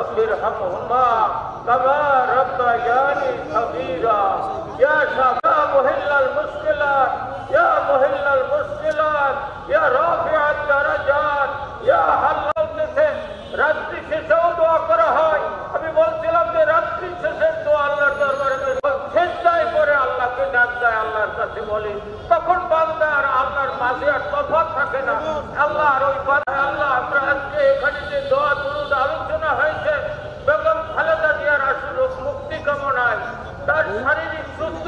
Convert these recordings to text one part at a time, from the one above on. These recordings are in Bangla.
رب ارحمهما كما ربياني صغيرا يا مهل المشكلات يا مهل المشكلات يا رافع الدرجات يا حل রাত্রি শেষেও দোয়া করা হয়। আমি বলছিলাম যে রাত্রি শেষের দোয়া আল্লাহর দরবারে সেজদায় পড়ে আল্লাহকে ডাক দেয়, আল্লাহর কাছে বলে, তখন বান্দা আর আল্লাহর মাঝে আর তফাৎ থাকে না। আল্লাহ আর ওই আল্লাহ আমরা আজকে এখানে যে দোয়া দুরূদ আলোচনা হয়েছে বেগম খালেদা জিয়ার আশু মুক্তি কামনায়, তার শারীরিক সুস্থ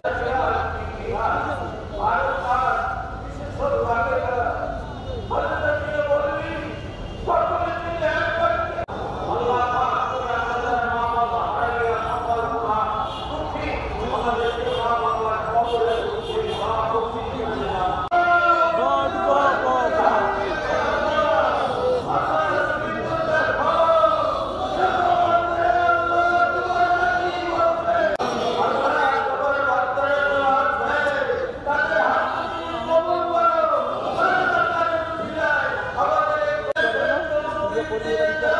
পরিবার